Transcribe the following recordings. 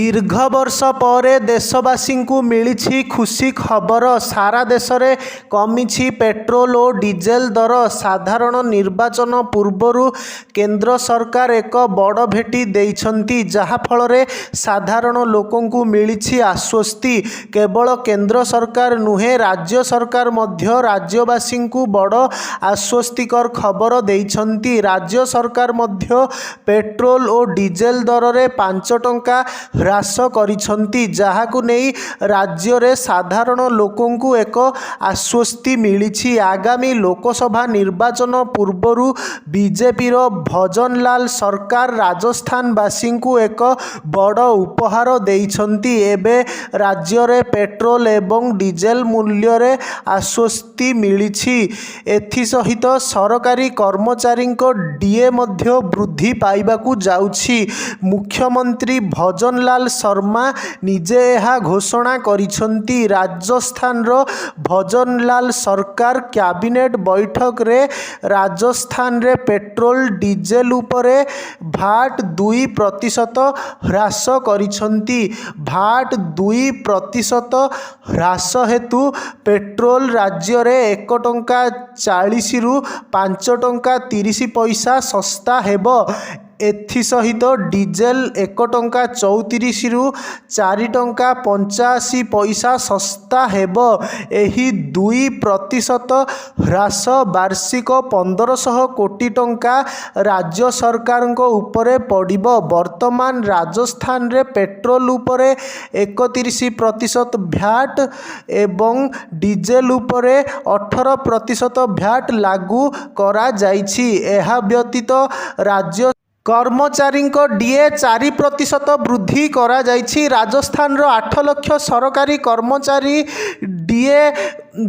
दीर्घ वर्ष पर देशवासी को मिली खुशी खबर। सारा देश में कमी पेट्रोल और डीजेल दर। साधारण निर्वाचन पूर्वर केंद्र सरकार एक बड़ भेटी देइछंती, जहा फल साधारण लोकों को मिली आश्वस्ति। केवल केंद्र सरकार नुहे, राज्य सरकार मध्य राज्यवासी को बड़ आश्वस्तिकर खबर देइछंती। राज्य सरकार मध्य पेट्रोल और डीजेल दर में 5 टंका ह्रास करिछंती, जहाकु नहीं राज्य रे साधारण लोकों को एक आश्वस्ति मिली। आगामी लोकसभा निर्वाचन पूर्वर बीजेपी रो भजनलाल सरकार राजस्थानवासी को एक बड़ उपहार देइछंती। एबे राज्य रे पेट्रोल एवं डीजेल मूल्य रे आश्वस्ति मिली। एथि सहित सरकारी कर्मचारी डीए मध्य वृद्धि पाइबाकू जाउछि। मुख्यमंत्री भजनलाल शर्मा निजे यह घोषणा करिछंती। राजस्थान रो भजनलाल सरकार कैबिनेट बैठक रे राजस्थान रे पेट्रोल डीजेल उपरे भाट 2% ह्रास करिछंती। भाट 2% ह्रास हेतु पेट्रोल राज्य रे 1 टंका 40 रु 5 टंका 30 पैसा सस्ता हेबो। एथि सहित डीजेल 1 टंका 34 रु 4 टंका 85 पैसा सस्ता हेबो। एही 2% ह्रास वार्षिक 1500 कोटी टंका राज्य सरकार उपरे पड़िबो। वर्तमान राजस्थान रे पेट्रोल उपरे 31% भ्याट एवं डीजेल उपरे 18% भ्याट लागू करा जाइछि। एहा व्यतीत राज्य कर्मचारी डीए 4% वृद्धि करा जाइछि। राजस्थान रो 8 लाख सरकारी कर्मचारी डीए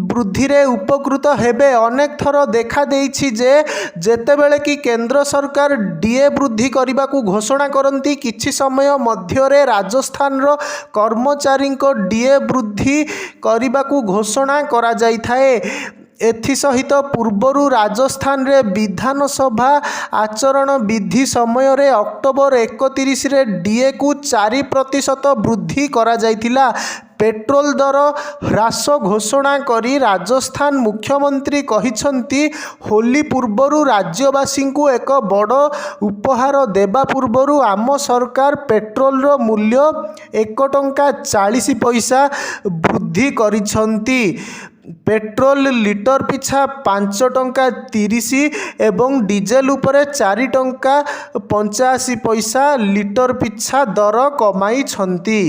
वृद्धि रे उपकृत हेबे। अनेक थर देखा देइछि जे जेतेबेले कि केंद्र सरकार डीए वृद्धि करने को घोषणा करती, किछि समय मध्य रे राजस्थान रो कर्मचारी डीए वृद्धि करने को घोषणा करा जाई थाए। एथि सहित पूर्वर राजस्थान रे विधानसभा आचरण विधि समय रे अक्टोबर 31 रे डीए को 4% वृद्धि करा जाइतिला। पेट्रोल दर ह्रास घोषणा करी राजस्थान मुख्यमंत्री कहिछंती, होली पूर्वर राज्यवासी को एक बड़ उपहार देबा पूर्वर आम सरकार पेट्रोल रो मूल्य 1 टंका 40 पैसा वृद्धि करिछंती। पेट्रोल लिटर पिछा 5 टंका 30 एवं डीजेल उपरे 4 टंका 85 पैसा लिटर पिछा दर कमाई छंती।